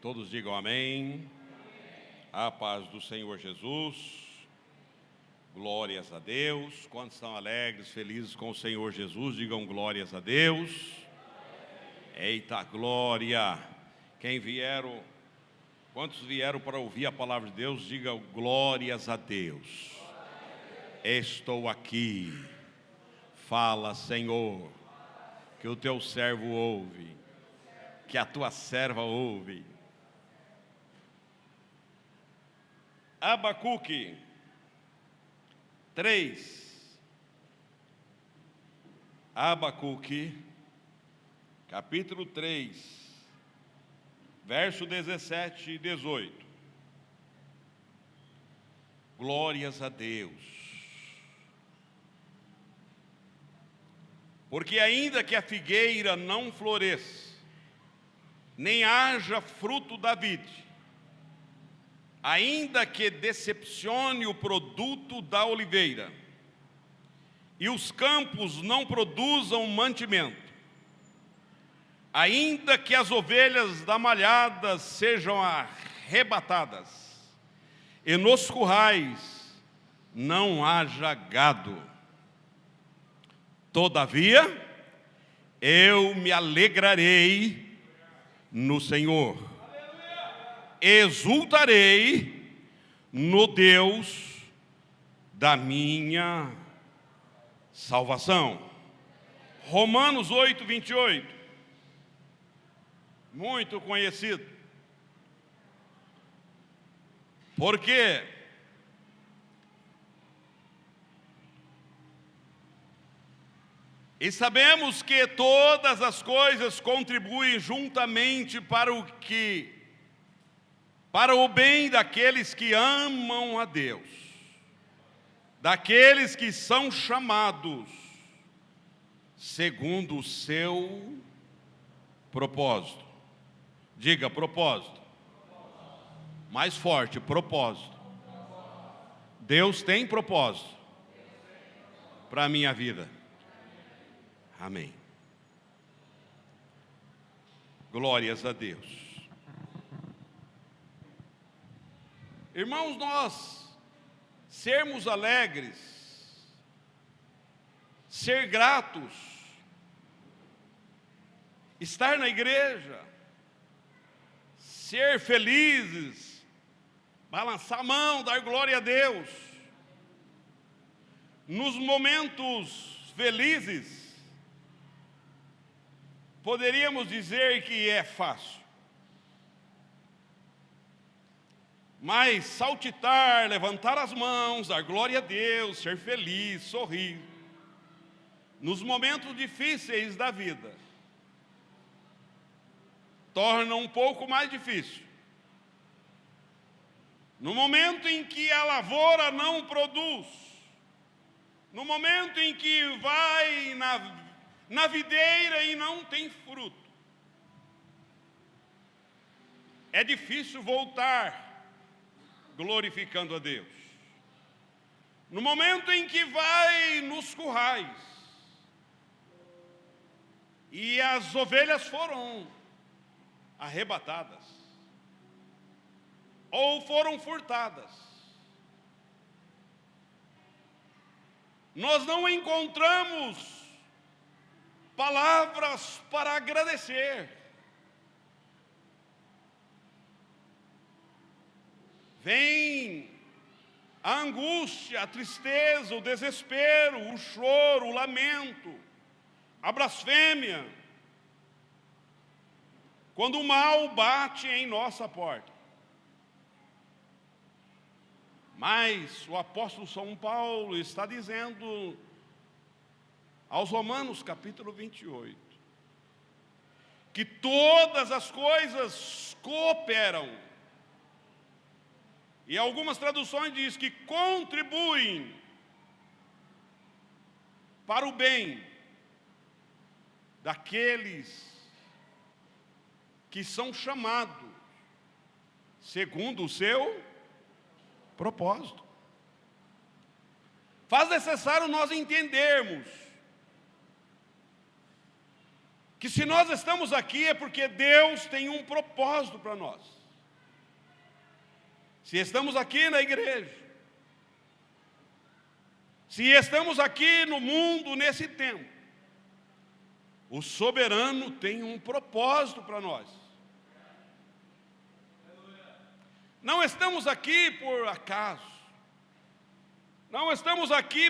Todos digam amém. A paz do Senhor Jesus. Glórias a Deus. Quantos estão alegres, felizes com o Senhor Jesus? Digam glórias a Deus. Eita glória! Quantos vieram para ouvir a palavra de Deus? Digam glórias a Deus. Estou aqui. Fala, Senhor, que o teu servo ouve, que a tua serva ouve. Abacuque 3. Abacuque, capítulo 3, verso 17 e 18. Glórias a Deus. Porque ainda que a figueira não floresça, nem haja fruto da vide, ainda que decepcione o produto da oliveira, e os campos não produzam mantimento, ainda que as ovelhas da malhada sejam arrebatadas, e nos currais não haja gado, todavia eu me alegrarei no Senhor. Exultarei no Deus da minha salvação. Romanos 8, 28. Muito conhecido. Porque e sabemos que todas as coisas contribuem juntamente para o bem daqueles que amam a Deus, daqueles que são chamados segundo o seu propósito. Diga propósito. Mais forte, propósito. Deus tem propósito para a minha vida. Amém. Glórias a Deus. Irmãos, nós sermos alegres, ser gratos, estar na igreja, ser felizes, balançar a mão, dar glória a Deus. Nos momentos felizes, poderíamos dizer que é fácil. Mas saltitar, levantar as mãos, dar glória a Deus, ser feliz, sorrir, nos momentos difíceis da vida, torna um pouco mais difícil. No momento em que a lavoura não produz, no momento em que vai na videira e não tem fruto, é difícil voltar glorificando a Deus. No momento em que vai nos currais e as ovelhas foram arrebatadas ou foram furtadas, nós não encontramos palavras para agradecer. Vem a angústia, a tristeza, o desespero, o choro, o lamento, a blasfêmia, quando o mal bate em nossa porta. Mas o apóstolo São Paulo está dizendo aos Romanos, capítulo 28, que todas as coisas cooperam. E algumas traduções dizem que contribuem para o bem daqueles que são chamados segundo o seu propósito. Faz necessário nós entendermos que se nós estamos aqui é porque Deus tem um propósito para nós. Se estamos aqui na igreja, se estamos aqui no mundo nesse tempo, o soberano tem um propósito para nós. Não estamos aqui por acaso. Não estamos aqui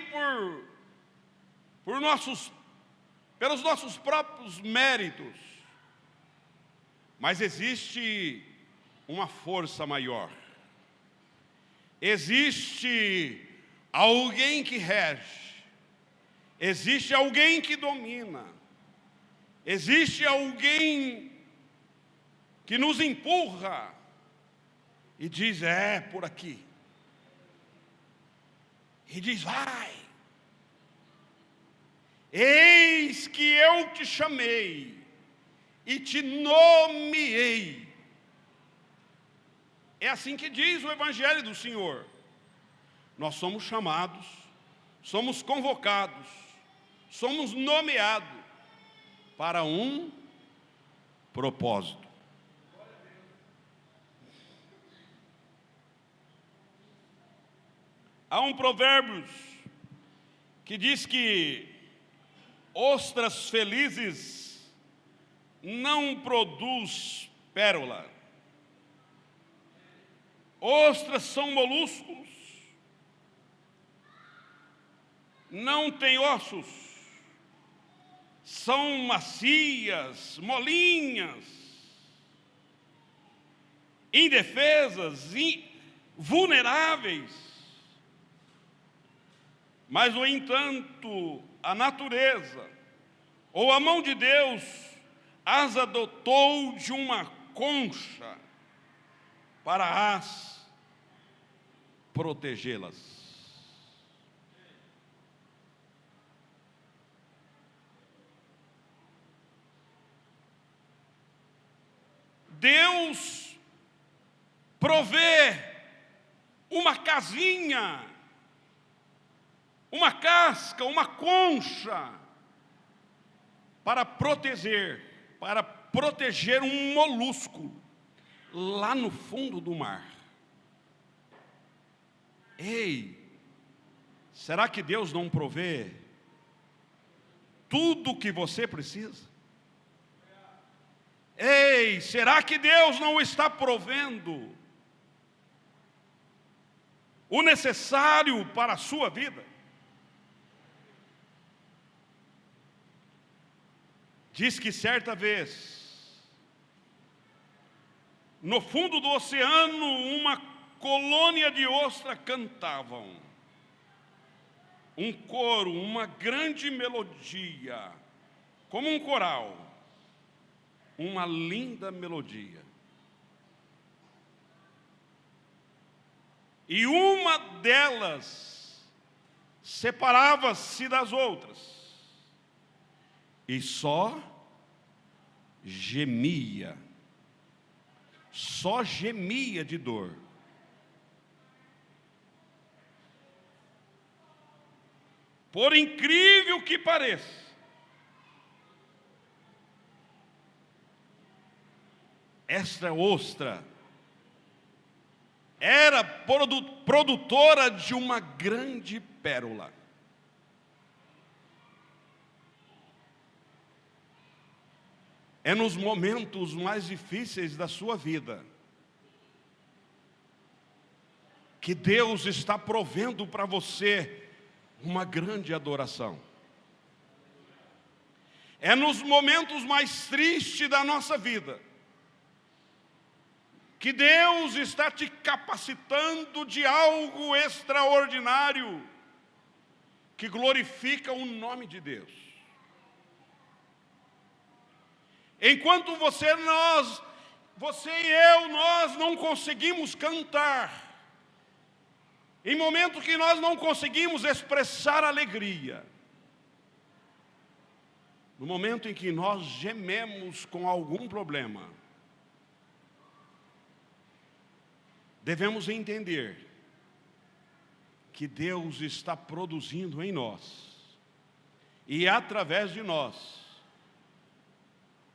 pelos nossos próprios méritos. Mas existe uma força maior. Existe alguém que rege. Existe alguém que domina. Existe alguém que nos empurra e diz, é por aqui. E diz, vai. Eis que eu te chamei e te nomeei. É assim que diz o Evangelho do Senhor. Nós somos chamados, somos convocados, somos nomeados para um propósito. Há um provérbio que diz que ostras felizes não produz pérola. Ostras são moluscos, não têm ossos, são macias, molinhas, indefesas, vulneráveis. Mas, no entanto, a natureza, ou a mão de Deus, as adotou de uma concha para as protegê-las. Deus provê uma casinha, uma casca, uma concha, para proteger um molusco lá no fundo do mar. Ei, será que Deus não provê tudo o que você precisa? Ei, será que Deus não está provendo o necessário para a sua vida? Diz que certa vez, no fundo do oceano, uma colônia de ostras cantavam um coro, uma grande melodia, como um coral, uma linda melodia. E uma delas separava-se das outras. E só gemia de dor. Por incrível que pareça, esta ostra era produtora de uma grande pérola. É nos momentos mais difíceis da sua vida que Deus está provendo para você uma grande adoração. É nos momentos mais tristes da nossa vida que Deus está te capacitando de algo extraordinário que glorifica o nome de Deus. Enquanto você e eu, nós não conseguimos cantar, em momento que nós não conseguimos expressar alegria, no momento em que nós gememos com algum problema, devemos entender que Deus está produzindo em nós e através de nós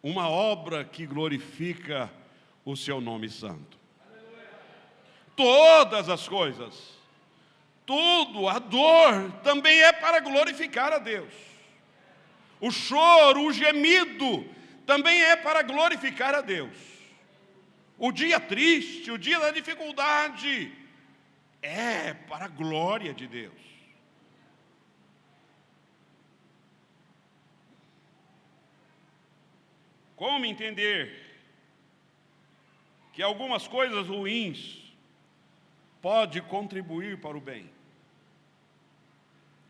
uma obra que glorifica o seu nome santo. Todas as coisas, tudo, a dor também é para glorificar a Deus. O choro, o gemido também é para glorificar a Deus. O dia triste, o dia da dificuldade é para a glória de Deus. Como entender que algumas coisas ruins podem contribuir para o bem?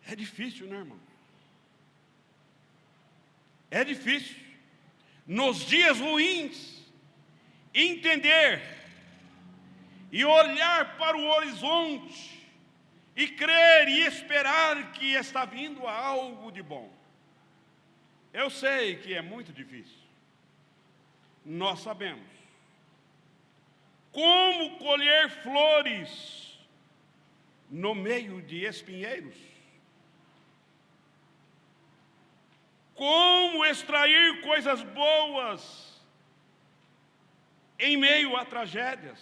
É difícil, né, irmão? É difícil, nos dias ruins, entender e olhar para o horizonte e crer e esperar que está vindo algo de bom. Eu sei que é muito difícil. Nós sabemos. Como colher flores no meio de espinheiros? Como extrair coisas boas em meio a tragédias?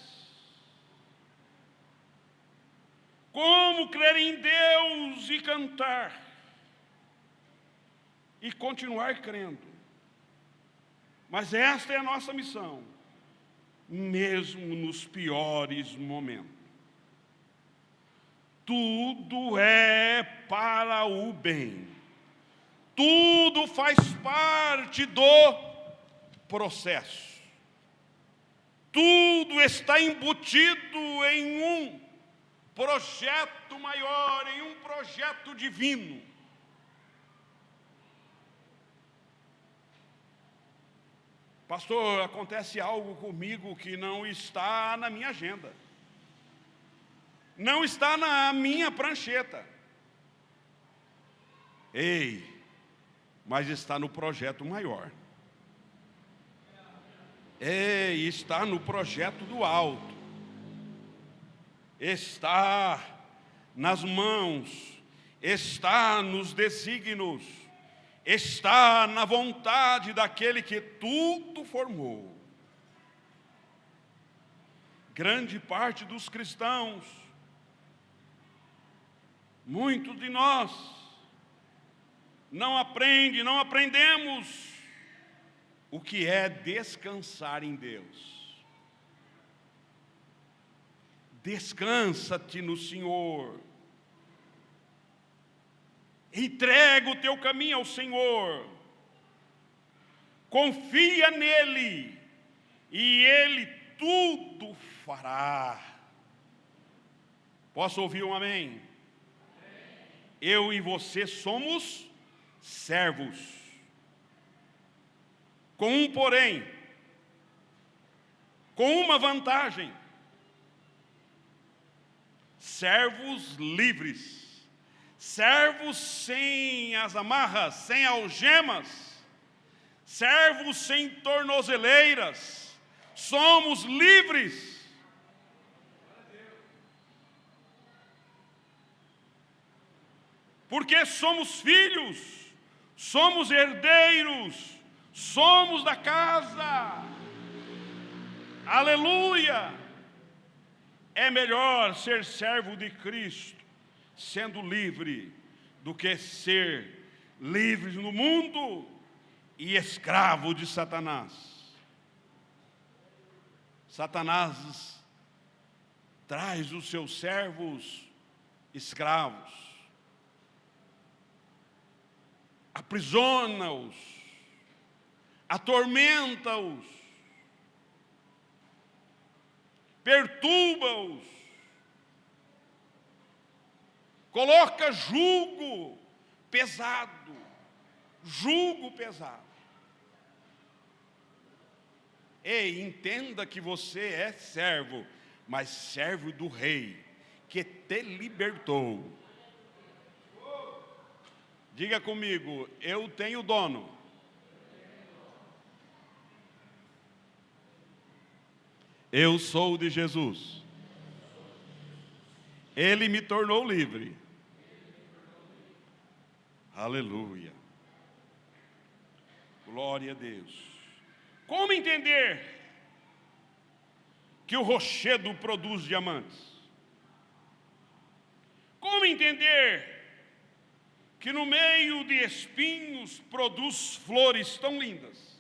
Como crer em Deus e cantar e continuar crendo? Mas esta é a nossa missão, mesmo nos piores momentos. Tudo é para o bem. Tudo faz parte do processo. Tudo está embutido em um projeto maior, em um projeto divino. Pastor, acontece algo comigo que não está na minha agenda. Não está na minha prancheta. Ei, mas está no projeto maior. Ei, está no projeto do alto. Está nas mãos, está nos desígnios, está na vontade daquele que tudo formou. Grande parte dos cristãos, muitos de nós, não aprendemos o que é descansar em Deus. Descansa-te no Senhor. Entrega o teu caminho ao Senhor. Confia nele e ele tudo fará. Posso ouvir um amém? Amém. Eu e você somos servos. Com um porém, com uma vantagem: servos livres. Servos sem as amarras, sem algemas, servos sem tornozeleiras, somos livres. Porque somos filhos, somos herdeiros, somos da casa. Aleluia! É melhor ser servo de Cristo, sendo livre, do que ser livre no mundo e escravo de Satanás. Satanás traz os seus servos escravos, aprisiona-os, atormenta-os, perturba-os, coloca jugo pesado, Ei, entenda que você é servo, mas servo do Rei, que te libertou. Diga comigo, eu tenho dono. Eu sou de Jesus. Ele me tornou livre. Aleluia. Glória a Deus. Como entender que o rochedo produz diamantes? Como entender que no meio de espinhos produz flores tão lindas?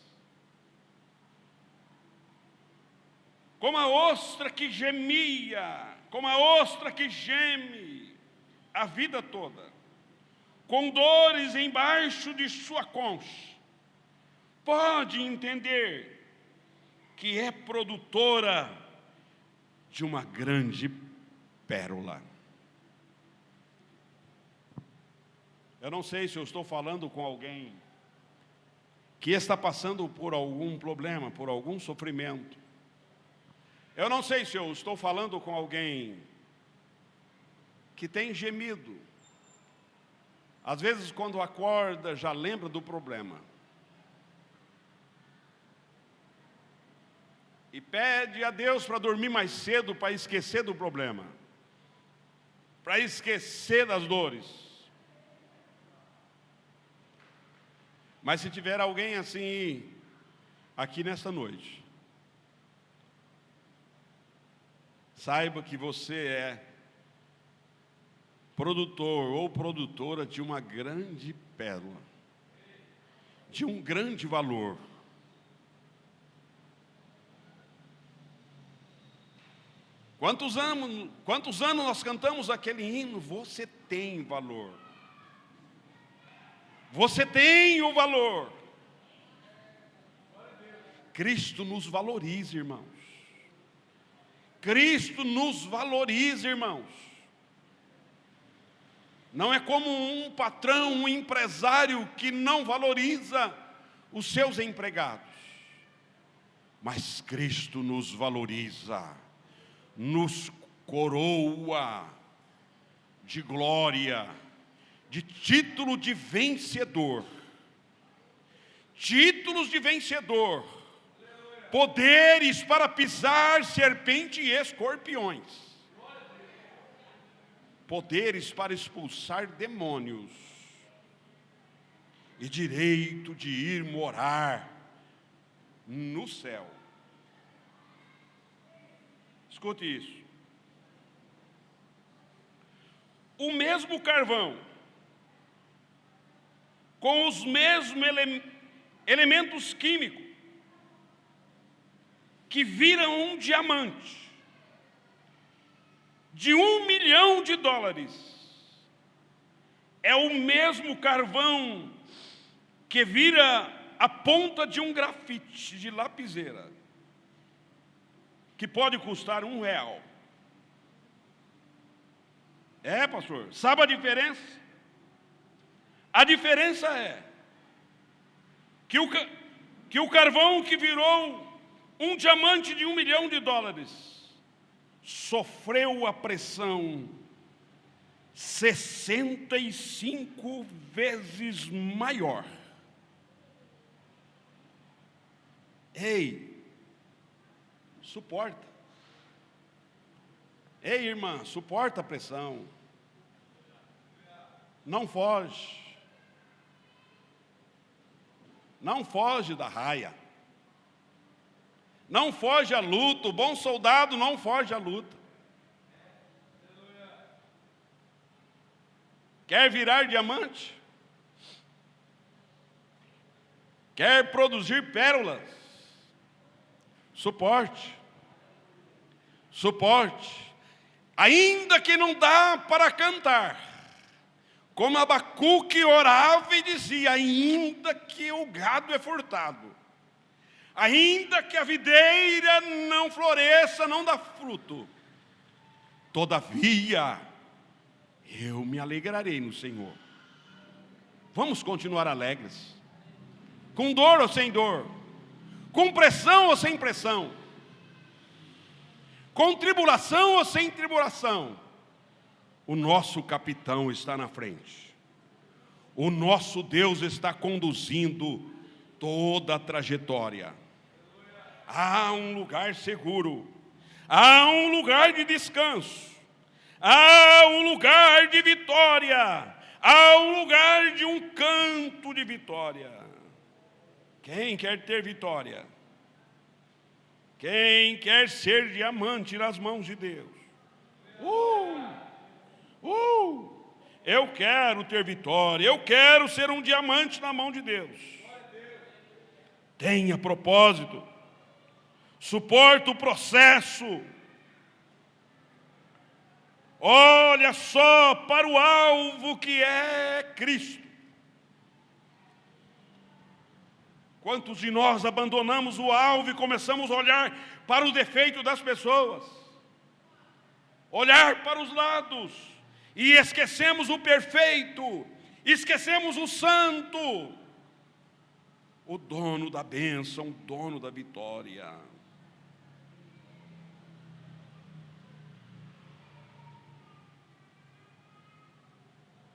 Como a ostra que gemia, como a ostra que geme a vida toda, com dores embaixo de sua concha, pode entender que é produtora de uma grande pérola. Eu não sei se eu estou falando com alguém que está passando por algum problema, por algum sofrimento. Eu não sei se eu estou falando com alguém que tem gemido. Às vezes, quando acorda, já lembra do problema. E pede a Deus para dormir mais cedo, para esquecer do problema, para esquecer das dores. Mas se tiver alguém assim aqui nesta noite, saiba que você é produtor ou produtora de uma grande pérola, de um grande valor. Quantos anos nós cantamos aquele hino? Você tem valor. Você tem o valor. Cristo nos valoriza, irmãos. Cristo nos valoriza, irmãos. Não é como um patrão, um empresário que não valoriza os seus empregados. Mas Cristo nos valoriza, nos coroa de glória, de título de vencedor. Títulos de vencedor. Poderes para pisar serpente e escorpiões. Poderes para expulsar demônios. E direito de ir morar no céu. Escute isso. O mesmo carvão, com os mesmos elementos químicos, que viram um diamante de $1 milhão, é o mesmo carvão que vira a ponta de um grafite de lapiseira, que pode custar R$1. É, pastor, sabe a diferença? A diferença é que o carvão que virou um diamante de $1 milhão sofreu a pressão 65 vezes maior. Ei, suporta. Ei, irmã, suporta a pressão. Não foge. Não foge da raia. Não foge à luta. O bom soldado não foge à luta. Quer virar diamante? Quer produzir pérolas? Suporte. Suporte. Ainda que não dá para cantar, como Abacuque orava e dizia, ainda que o gado é furtado, ainda que a videira não floresça, não dá fruto, todavia, eu me alegrarei no Senhor. Vamos continuar alegres, com dor ou sem dor, com pressão ou sem pressão, com tribulação ou sem tribulação. O nosso capitão está na frente. O nosso Deus está conduzindo toda a trajetória. Há um lugar seguro. Há um lugar de descanso. Há um lugar de vitória. Há um lugar de um canto de vitória. Quem quer ter vitória? Quem quer ser diamante nas mãos de Deus? Eu quero ter vitória, eu quero ser um diamante na mão de Deus. Tenha propósito, suporta o processo. Olha só para o alvo que é Cristo. Quantos de nós abandonamos o alvo e começamos a olhar para o defeito das pessoas, olhar para os lados, e esquecemos o perfeito, esquecemos o santo, o dono da bênção, o dono da vitória.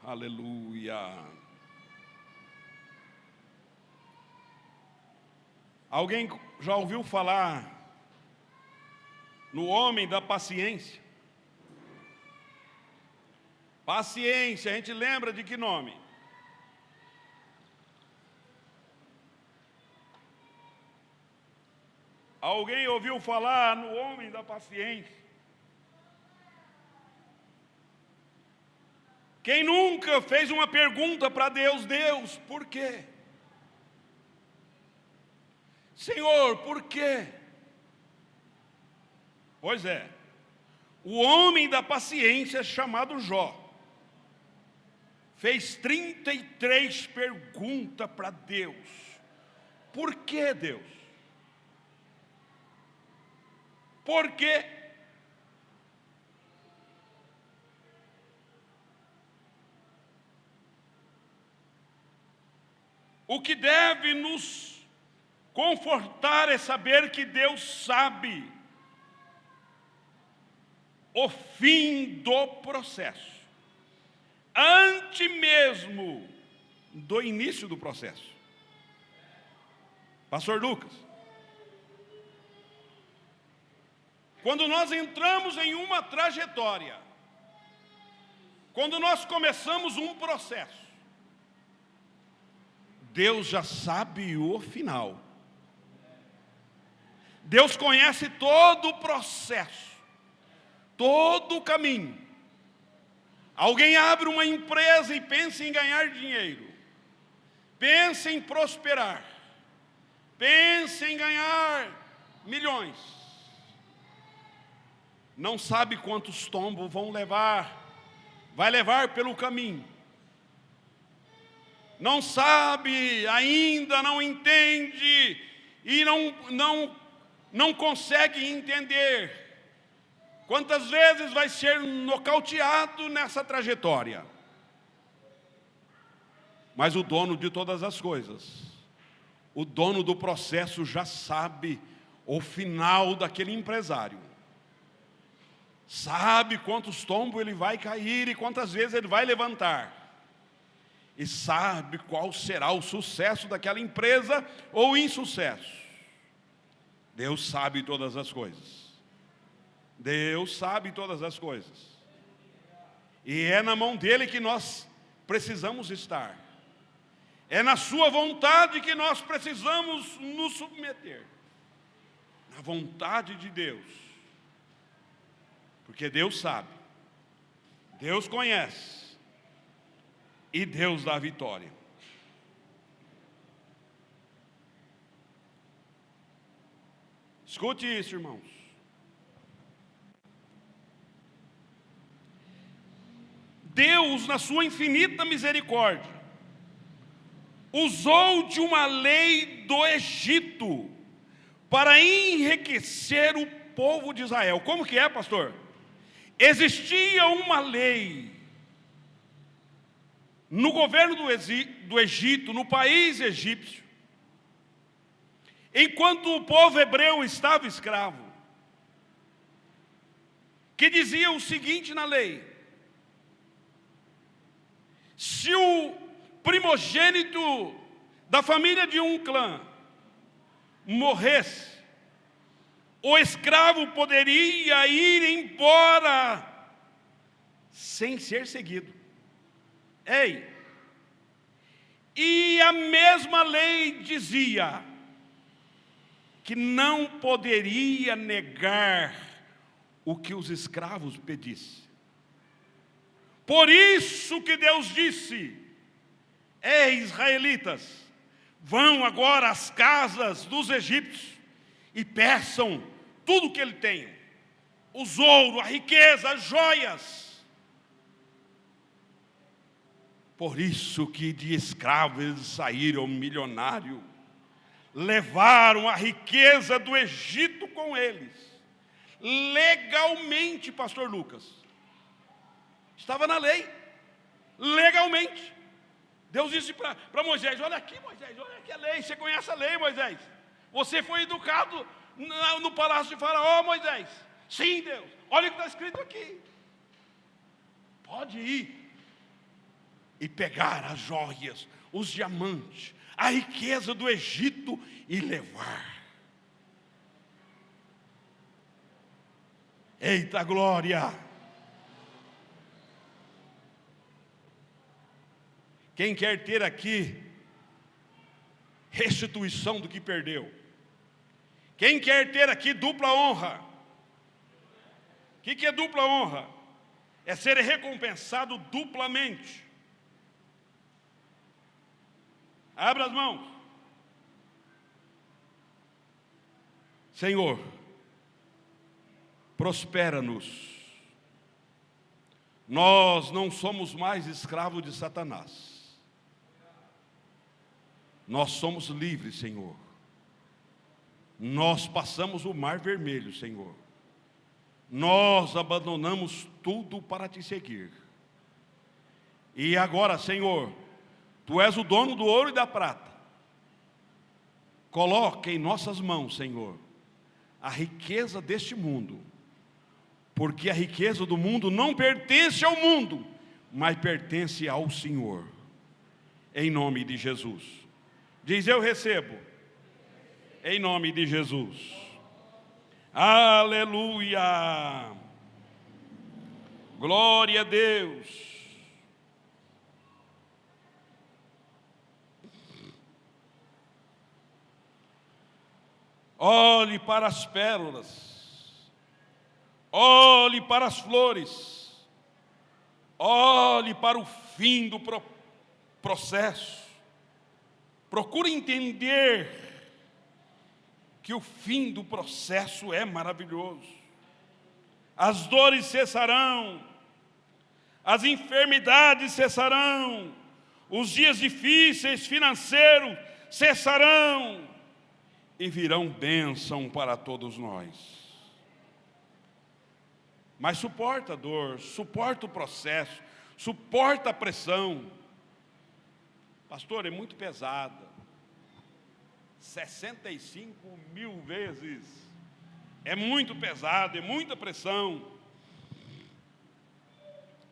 Aleluia. Alguém já ouviu falar no homem da paciência? Paciência, a gente lembra de que nome? Alguém ouviu falar no homem da paciência? Quem nunca fez uma pergunta para Deus: Deus, por quê? Senhor, por quê? Pois é, o homem da paciência chamado Jó fez 33 perguntas para Deus. Por que, Deus? Por quê? O que deve nos confortar é saber que Deus sabe o fim do processo, antes mesmo do início do processo. Pastor Lucas, quando nós entramos em uma trajetória, quando nós começamos um processo, Deus já sabe o final. Deus conhece todo o processo, todo o caminho. Alguém abre uma empresa e pensa em ganhar dinheiro, pensa em prosperar, pensa em ganhar milhões. Não sabe quantos tombos vai levar pelo caminho. Não sabe ainda, não entende e não consegue entender quantas vezes vai ser nocauteado nessa trajetória. Mas o dono de todas as coisas, o dono do processo, já sabe o final daquele empresário. Sabe quantos tombos ele vai cair e quantas vezes ele vai levantar. E sabe qual será o sucesso daquela empresa ou insucesso. Deus sabe todas as coisas. Deus sabe todas as coisas. E é na mão dele que nós precisamos estar. É na sua vontade que nós precisamos nos submeter. Na vontade de Deus. Porque Deus sabe. Deus conhece. E Deus dá a vitória. Escute isso, irmãos. Deus, na sua infinita misericórdia, usou de uma lei do Egito para enriquecer o povo de Israel. Como que é, pastor? Existia uma lei no governo do Egito, no país egípcio, enquanto o povo hebreu estava escravo, que dizia o seguinte na lei: se o primogênito da família de um clã morresse, o escravo poderia ir embora sem ser seguido. Ei, e a mesma lei dizia que não poderia negar o que os escravos pedissem. Por isso que Deus disse: ei, israelitas, vão agora às casas dos egípcios e peçam tudo o que ele tem: os ouro, a riqueza, as joias. Por isso que de escravo eles saíram milionários, levaram a riqueza do Egito com eles, legalmente, pastor Lucas. Estava na lei, legalmente. Deus disse para Moisés: olha aqui, Moisés, olha aqui a lei, você conhece a lei, Moisés. Você foi educado no palácio de Faraó, Moisés. Sim, Deus, olha o que está escrito aqui. Pode ir e pegar as joias, os diamantes, a riqueza do Egito e levar. Eita glória! Quem quer ter aqui restituição do que perdeu? Quem quer ter aqui dupla honra? O que é dupla honra? É ser recompensado duplamente. Abra as mãos. Senhor, prospera-nos. Nós não somos mais escravos de Satanás. Nós somos livres, Senhor. Nós passamos o mar vermelho, Senhor. Nós abandonamos tudo para te seguir. E agora, Senhor, Tu és o dono do ouro e da prata. Coloque em nossas mãos, Senhor, a riqueza deste mundo, porque a riqueza do mundo não pertence ao mundo, mas pertence ao Senhor. Em nome de Jesus. Diz: eu recebo. Em nome de Jesus. Aleluia. Glória a Deus. Olhe para as pérolas, olhe para as flores, olhe para o fim do processo. Procure entender que o fim do processo é maravilhoso. As dores cessarão, as enfermidades cessarão, os dias difíceis financeiros cessarão, e virão bênção para todos nós. Mas suporta a dor, suporta o processo, suporta a pressão. Pastor, é muito pesada. 65.000 vezes. É muito pesado, é muita pressão.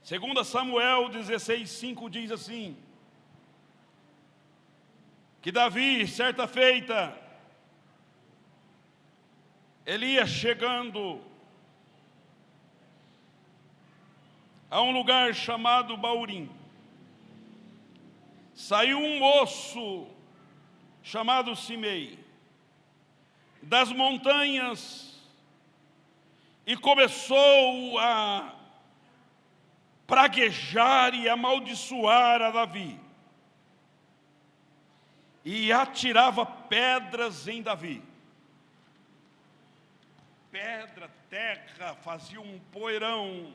2 Samuel 16:5 diz assim: que Davi, certa feita, ele ia chegando a um lugar chamado Baurim. Saiu um moço chamado Simei das montanhas e começou a praguejar e amaldiçoar a Davi, e atirava pedras em Davi. Pedra, terra, fazia um poeirão.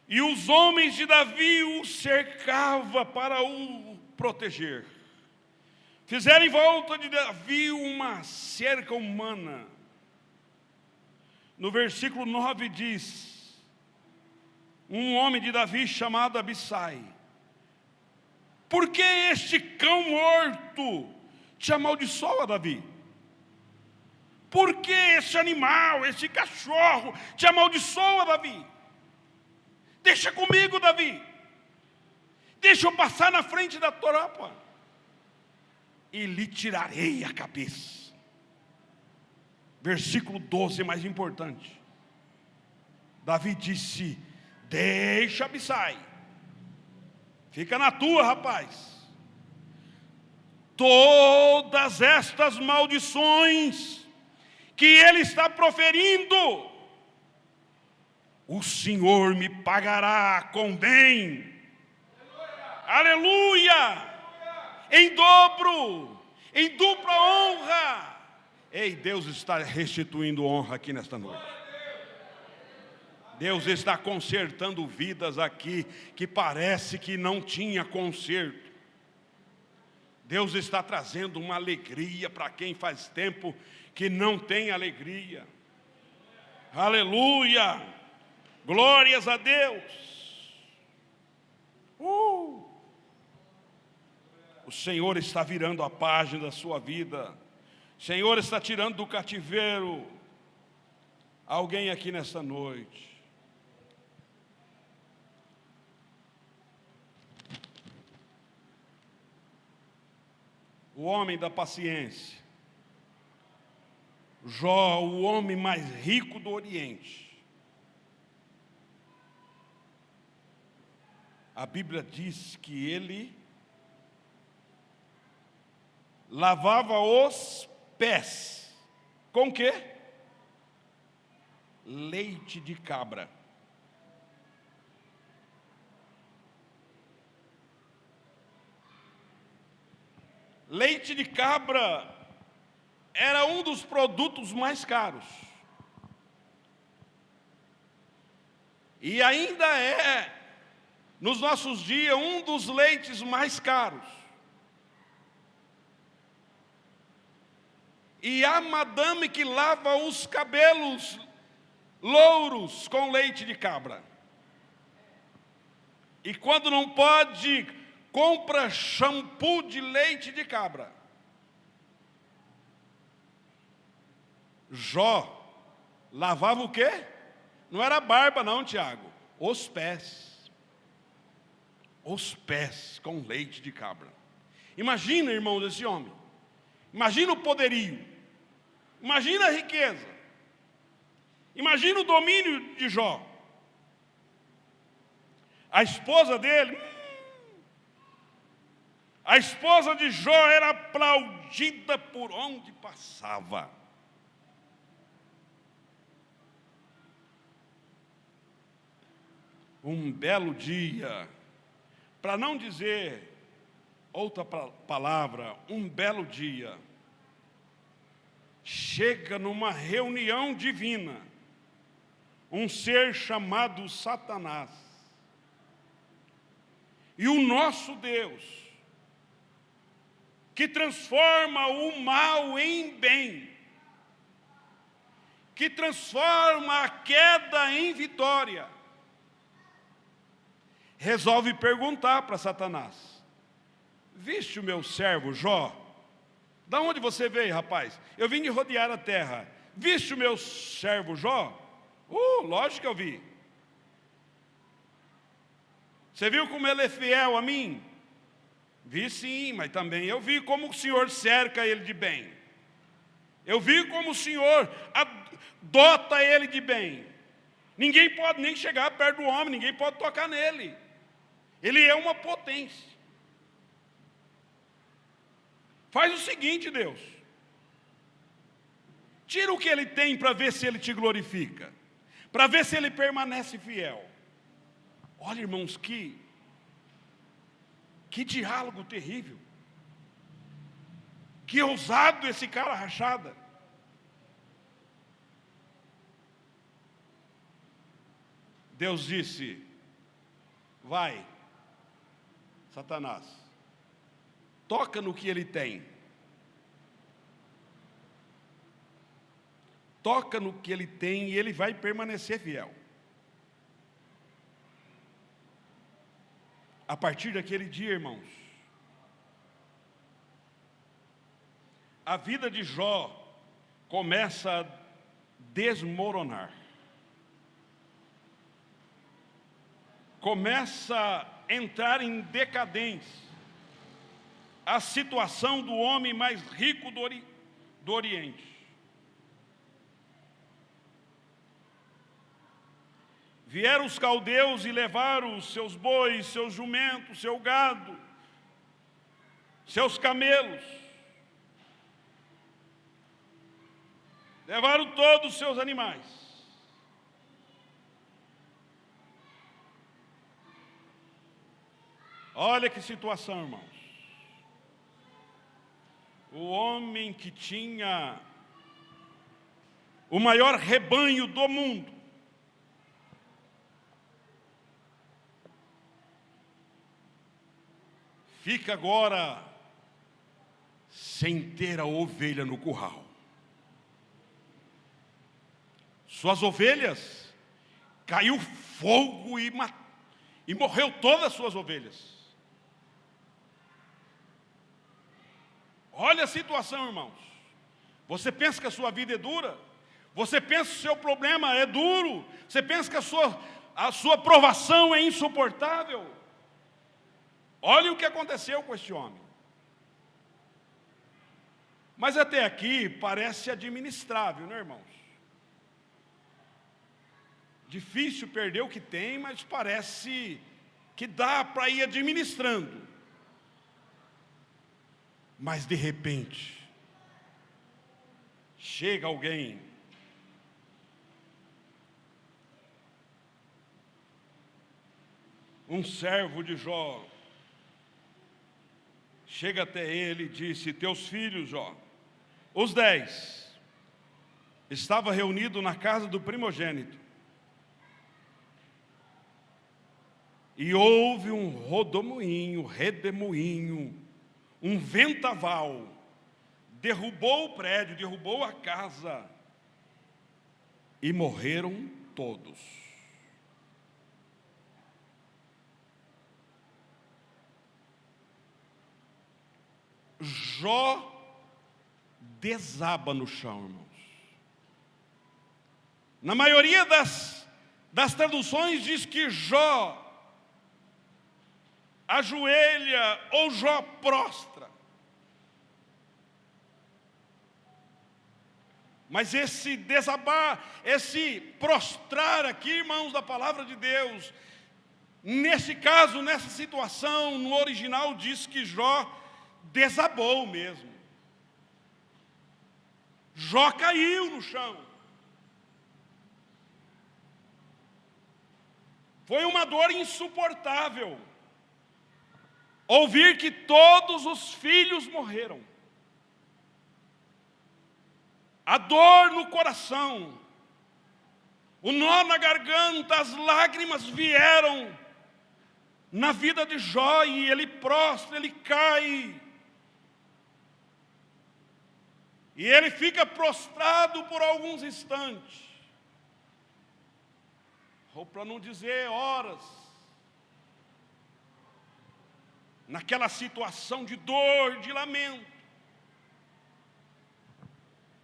E os homens de Davi o cercavam para o proteger. Fizeram em volta de Davi uma cerca humana. No versículo 9 diz: um homem de Davi chamado Abissai: por que este cão morto te amaldiçoa, Davi? Por que esse animal, esse cachorro te amaldiçoa, Davi? Deixa comigo, Davi. Deixa eu passar na frente da tropa e lhe tirarei a cabeça. Versículo 12, mais importante. Davi disse: deixa, Abissai. Fica na tua, rapaz. todas estas maldições que ele está proferindo, o Senhor me pagará com bem. Aleluia! Em dobro, em dupla honra. Ei, Deus está restituindo honra aqui nesta noite. Deus está consertando vidas aqui que parece que não tinha conserto. Deus está trazendo uma alegria para quem faz tempo que não tem alegria. Aleluia! Glórias a Deus! O Senhor está virando a página da sua vida. O Senhor está tirando do cativeiro alguém aqui nesta noite. O homem da paciência. Jó, o homem mais rico do Oriente. A Bíblia diz que ele lavava os pés. Com o quê? Leite de cabra. Leite de cabra era um dos produtos mais caros. E ainda é, nos nossos dias, um dos leites mais caros. E a madame que lava os cabelos louros com leite de cabra. E quando não pode, compra shampoo de leite de cabra. Jó lavava o quê? Não era a barba não, Tiago. Os pés. Os pés com leite de cabra. Imagina, irmãos, esse homem. Imagina o poderio. Imagina a riqueza. Imagina o domínio de Jó. A esposa dele... A esposa de Jó era aplaudida por onde passava. Um belo dia, para não dizer outra palavra, um belo dia, chega numa reunião divina, um ser chamado Satanás. E o nosso Deus, que transforma o mal em bem, que transforma a queda em vitória, resolve perguntar para Satanás: viste o meu servo Jó? Da onde você veio, rapaz? Eu vim de rodear a terra. Viste o meu servo Jó? Lógico que eu vi. Você viu como ele é fiel a mim? Vi sim, mas também eu vi como o Senhor cerca ele de bem. Eu vi como o Senhor dota ele de bem. Ninguém pode nem chegar perto do homem, ninguém pode tocar nele. Ele é uma potência. Faz o seguinte, Deus. Tira o que ele tem para ver se ele te glorifica. Para ver se ele permanece fiel. Olha, irmãos, que diálogo terrível. Que ousado esse cara rachada. Deus disse: vai, Satanás, toca no que ele tem. Toca no que ele tem e ele vai permanecer fiel. A partir daquele dia, irmãos, a vida de Jó começa a desmoronar. Começa a entrar em decadência. A situação do homem mais rico do Oriente. Vieram os caldeus e levaram os seus bois, seus jumentos, seu gado, seus camelos, levaram todos os seus animais. Olha que situação, irmãos. O homem que tinha o maior rebanho do mundo, fica agora sem ter a ovelha no curral. Suas ovelhas, caiu fogo e morreu todas as suas ovelhas. Olha a situação, irmãos. Você pensa que a sua vida é dura? Você pensa que o seu problema é duro? Você pensa que a sua provação é insuportável? Olha o que aconteceu com este homem. Mas até aqui parece administrável, né, irmãos? Difícil perder o que tem, mas parece que dá para ir administrando. Mas de repente, chega alguém, um servo de Jó, chega até ele e disse: teus filhos, Jó, os 10, estavam reunidos na casa do primogênito, e houve um redemoinho, um vendaval, derrubou o prédio, derrubou a casa, e morreram todos. Jó desaba no chão, irmãos. Na maioria das traduções diz que Jó ajoelha ou Jó prostra. Mas esse desabar, esse prostrar aqui, irmãos, da palavra de Deus, nesse caso, nessa situação, no original diz que Jó desabou mesmo. Jó caiu no chão. Foi uma dor insuportável ouvir que todos os filhos morreram. A dor no coração, o nó na garganta, as lágrimas vieram na vida de Jó, e ele prostra, ele cai. E ele fica prostrado por alguns instantes, ou para não dizer horas, naquela situação de dor, de lamento,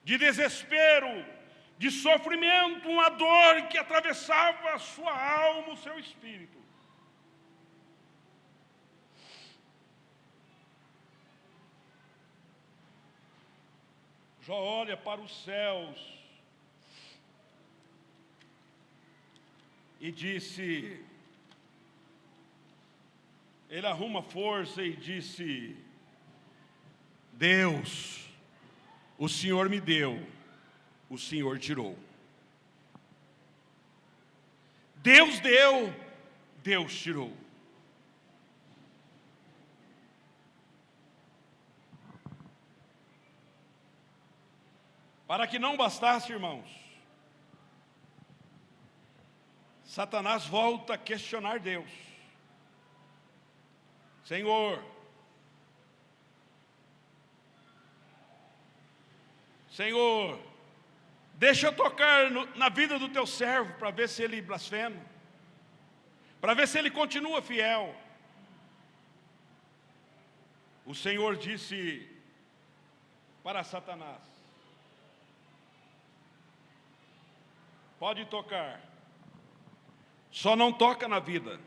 de desespero, de sofrimento, uma dor que atravessava a sua alma, o seu espírito. Jó olha para os céus e disse, ele arruma força e disse: Deus, o Senhor me deu, o Senhor tirou. Deus deu, Deus tirou. Para que não bastasse, irmãos, Satanás volta a questionar Deus. Senhor, deixa eu tocar na vida do teu servo para ver se ele blasfema, para ver se ele continua fiel. O Senhor disse para Satanás: pode tocar, só não toca na vida,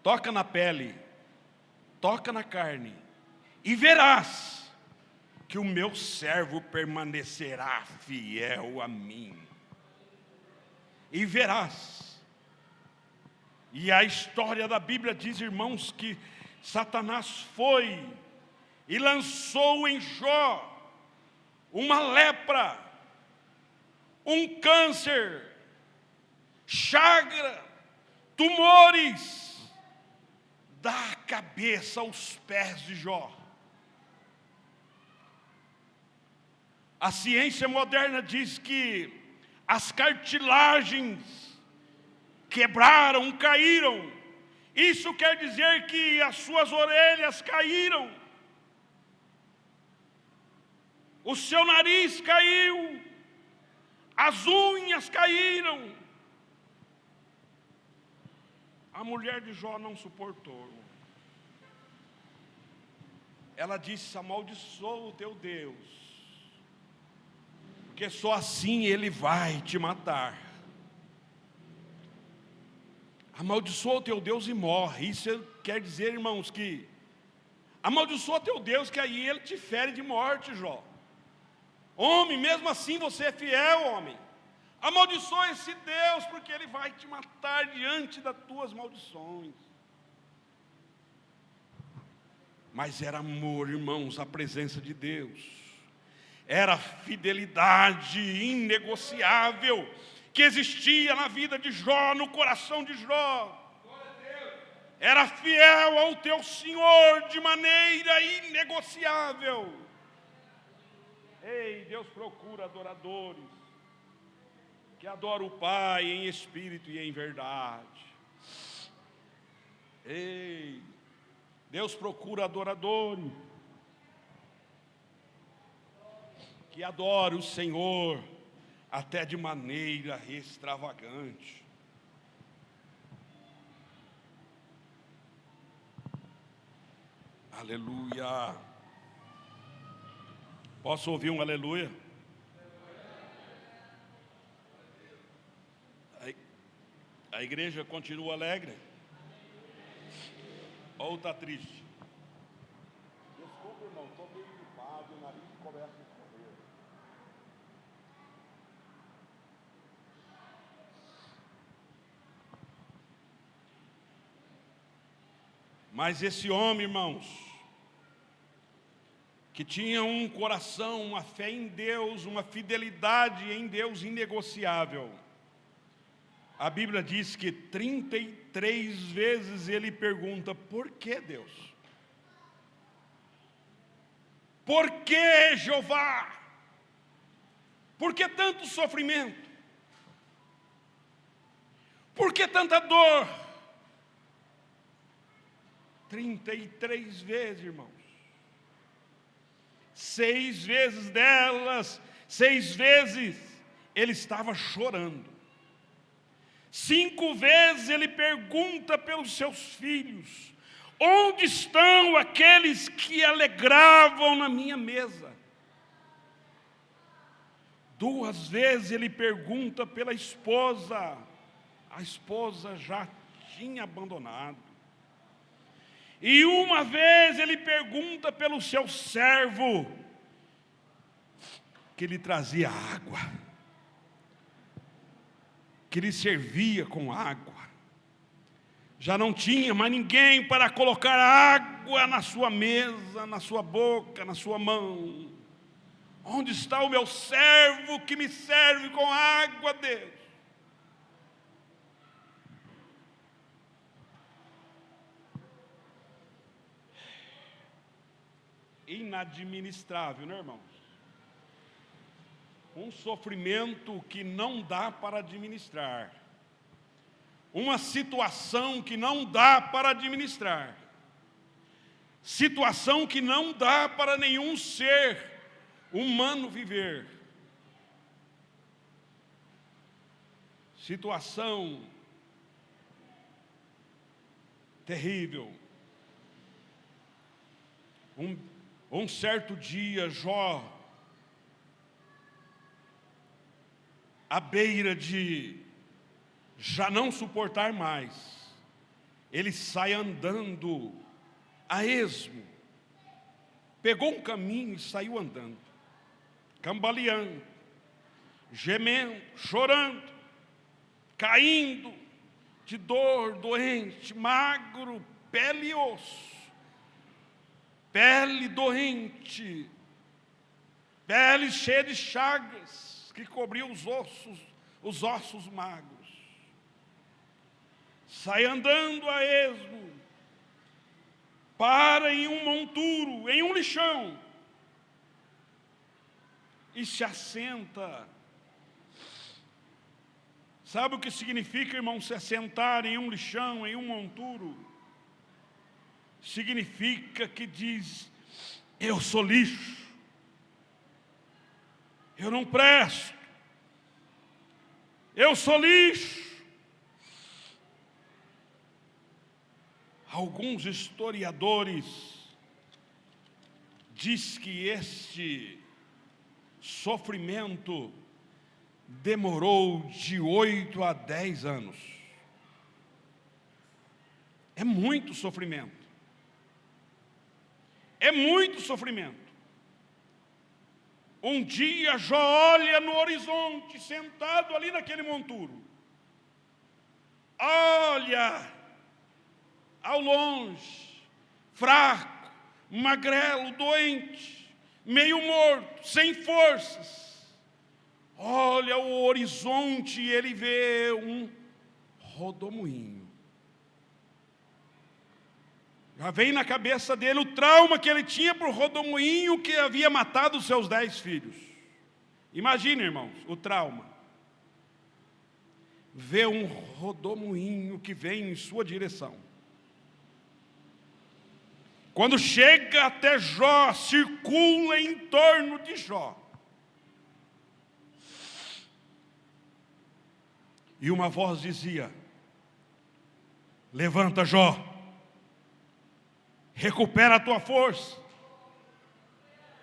toca na pele, toca na carne, e verás que o meu servo permanecerá fiel a mim. E verás. E a história da Bíblia diz, irmãos, que Satanás foi e lançou em Jó uma lepra, um câncer, chaga, tumores, da cabeça aos pés de Jó. A ciência moderna diz que as cartilagens quebraram, caíram. Isso quer dizer que as suas orelhas caíram, o seu nariz caiu, as unhas caíram. A mulher de Jó não suportou. Ela disse: amaldiçoa o teu Deus, porque só assim Ele vai te matar. Amaldiçoa o teu Deus e morre. Isso quer dizer, irmãos, que amaldiçoa teu Deus, que aí Ele te fere de morte, Jó. Homem, mesmo assim você é fiel, homem. Amaldiçoa esse Deus, porque Ele vai te matar diante das tuas maldições. Mas era amor, irmãos, a presença de Deus. Era fidelidade inegociável que existia na vida de Jó, no coração de Jó. Era fiel ao teu Senhor de maneira inegociável. Ei, Deus procura adoradores que adoram o Pai em espírito e em verdade. Ei, Deus procura adoradores que adoram o Senhor até de maneira extravagante. Aleluia. Posso ouvir um aleluia? A igreja continua alegre? Ou está triste? Desculpa, irmão, estou meio gripado, o nariz começa a escorrer. Mas esse homem, irmãos, que tinha um coração, uma fé em Deus, uma fidelidade em Deus inegociável, a Bíblia diz que 33 vezes ele pergunta: por que Deus? Por que Jeová? Por que tanto sofrimento? Por que tanta dor? 33 vezes, irmãos. 6 vezes delas, 6 vezes ele estava chorando. 5 vezes ele pergunta pelos seus filhos: onde estão aqueles que alegravam na minha mesa? 2 vezes ele pergunta pela esposa. A esposa já tinha abandonado. E 1 vez ele pergunta pelo seu servo, que lhe trazia água, que lhe servia com água. Já não tinha mais ninguém para colocar água na sua mesa, na sua boca, na sua mão. Onde está o meu servo que me serve com água, Deus? Inadministrável, né, irmãos? Um sofrimento que não dá para administrar. Uma situação que não dá para administrar. Situação que não dá para nenhum ser humano viver. Situação terrível. Um certo dia, Jó, à beira de já não suportar mais, ele sai andando a esmo, pegou um caminho e saiu andando, cambaleando, gemendo, chorando, caindo de dor, doente, magro, pele e osso. pele doente, pele cheia de chagas, que cobriam os ossos magros. Sai andando a esmo, para em um monturo, em um lixão, e se assenta. Sabe o que significa, irmão, se assentar em um lixão, em um monturo? Significa que diz: eu sou lixo, eu não presto, eu sou lixo. Alguns historiadores diz que este sofrimento demorou de 8 a 10 anos. É muito sofrimento. É muito sofrimento. Um dia Jó olha no horizonte, sentado ali naquele monturo. Olha ao longe, fraco, magrelo, doente, meio morto, sem forças. Olha o horizonte e ele vê um rodomoinho. Já vem na cabeça dele o trauma que ele tinha para o rodomoinho que havia matado os seus 10 filhos. Imagina, irmãos, o trauma. Vê um rodomoinho que vem em sua direção. Quando chega até Jó, circula em torno de Jó. E uma voz dizia: levanta, Jó, recupera a tua força,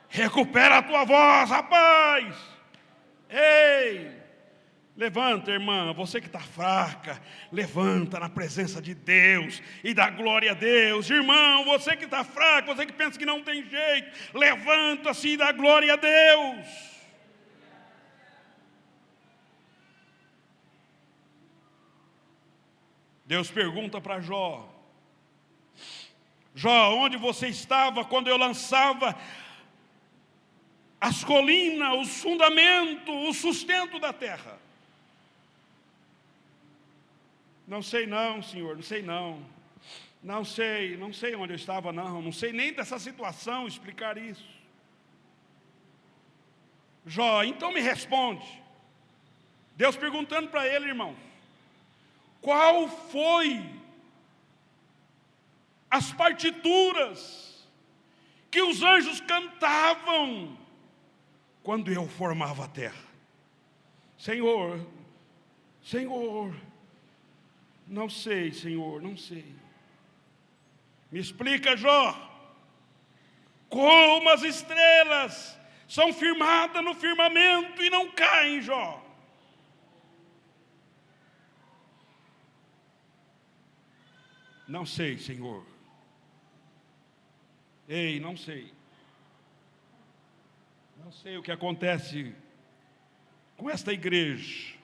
recupera a tua voz, rapaz. Ei, levanta, irmã, você que está fraca, levanta na presença de Deus e dá glória a Deus. Irmão, você que está fraco, você que pensa que não tem jeito, levanta-se e dá glória a Deus. Deus pergunta para Jó: Jó, onde você estava quando eu lançava as colinas, os fundamentos, o sustento da terra? Não sei não, Senhor, não sei não. Não sei onde eu estava não sei nem dessa situação explicar isso. Jó, então me responde. Deus perguntando para ele, irmão, qual foi as partituras que os anjos cantavam quando eu formava a terra? Senhor, não sei, Senhor, não sei. Me explica, Jó, como as estrelas são firmadas no firmamento e não caem, Jó. Não sei, Senhor. Ei, não sei. Não sei o que acontece com esta igreja,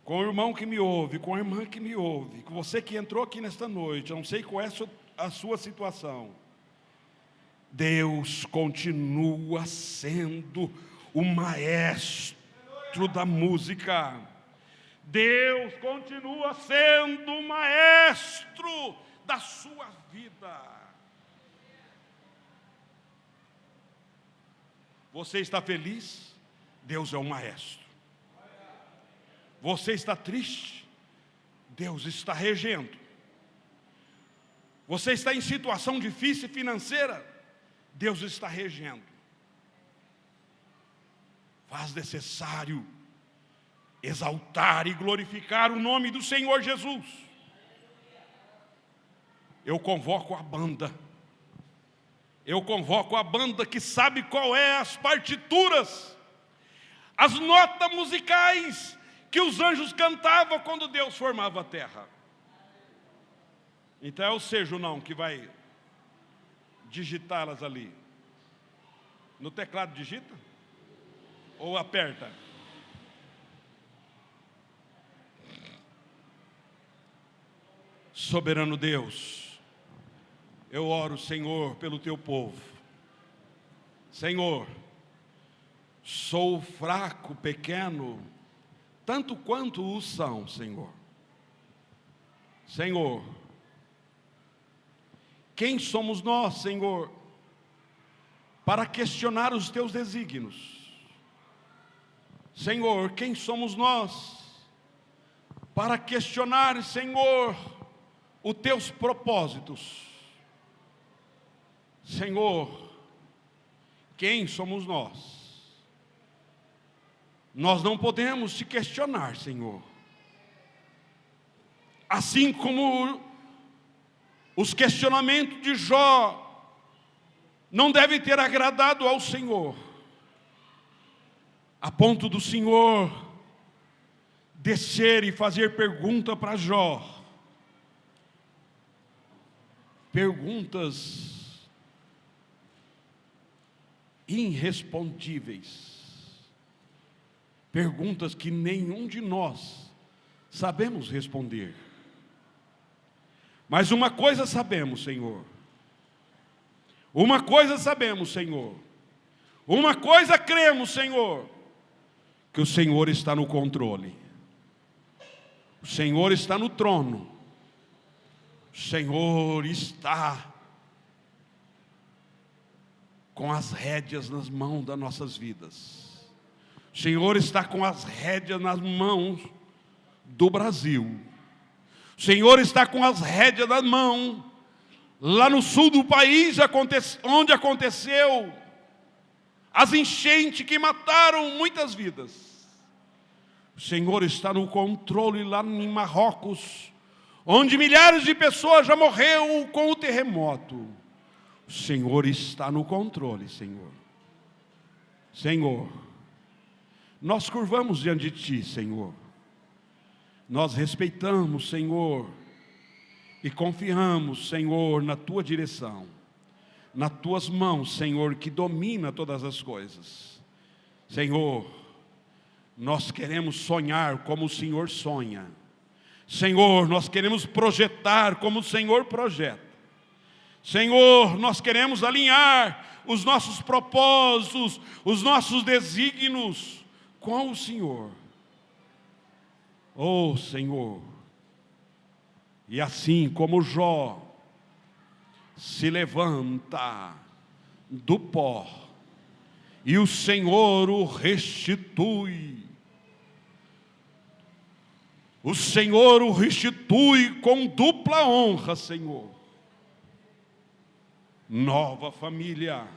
com o irmão que me ouve, com a irmã que me ouve, com você que entrou aqui nesta noite. Eu não sei qual é a sua situação. Deus continua sendo o maestro da música. Deus continua sendo o maestro da sua vida. Você está feliz? Deus é o maestro. Você está triste? Deus está regendo. Você está em situação difícil financeira? Deus está regendo. Faz necessário exaltar e glorificar o nome do Senhor Jesus. Eu convoco a banda. Eu convoco a banda que sabe qual é as partituras, as notas musicais que os anjos cantavam quando Deus formava a terra. Então é o Seja ou Não que vai digitá-las ali. No teclado digita? Ou aperta? Soberano Deus, Eu oro, Senhor, pelo teu povo. Senhor, sou fraco, pequeno, tanto quanto o são, Senhor. Senhor, quem somos nós, Senhor, para questionar os teus desígnios? Senhor, quem somos nós para questionar, Senhor, os teus propósitos? Senhor, quem somos nós? Nós não podemos te questionar, Senhor. Assim como os questionamentos de Jó não devem ter agradado ao Senhor, a ponto do Senhor descer e fazer pergunta para Jó. Perguntas irrespondíveis. Perguntas que nenhum de nós sabemos responder. Mas uma coisa sabemos, Senhor. Uma coisa sabemos, Senhor. Uma coisa cremos, Senhor. Que o Senhor está no controle. O Senhor está no trono. O Senhor está com as rédeas nas mãos das nossas vidas. O Senhor está com as rédeas nas mãos do Brasil. O Senhor está com as rédeas nas mãos lá no sul do país, onde aconteceu as enchentes que mataram muitas vidas. O Senhor está no controle lá em Marrocos, onde milhares de pessoas já morreram com o terremoto. O Senhor está no controle, Senhor. Senhor, nós curvamos diante de Ti, Senhor. Nós respeitamos, Senhor, e confiamos, Senhor, na Tua direção, nas Tuas mãos, Senhor, que domina todas as coisas. Senhor, nós queremos sonhar como o Senhor sonha. Senhor, nós queremos projetar como o Senhor projeta. Senhor, nós queremos alinhar os nossos propósitos, os nossos desígnios com o Senhor. Oh, Senhor, e assim como Jó se levanta do pó e o Senhor o restitui. O Senhor o restitui com dupla honra, Senhor. Nova família,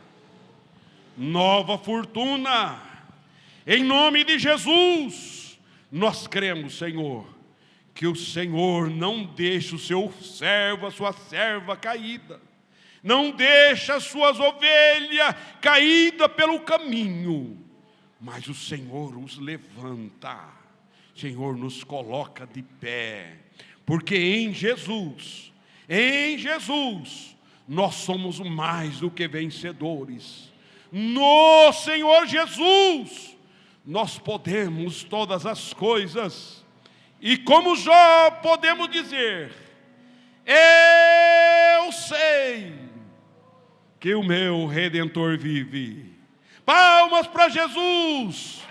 nova fortuna, em nome de Jesus. Nós cremos, Senhor, que o Senhor não deixa o seu servo, a sua serva caída. Não deixa as suas ovelhas caídas pelo caminho. Mas o Senhor os levanta. O Senhor nos coloca de pé. Porque em Jesus, nós somos mais do que vencedores. No Senhor Jesus, nós podemos todas as coisas. E como Jó podemos dizer: eu sei que o meu Redentor vive. Palmas para Jesus.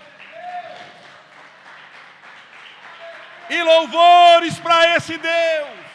E louvores para esse Deus.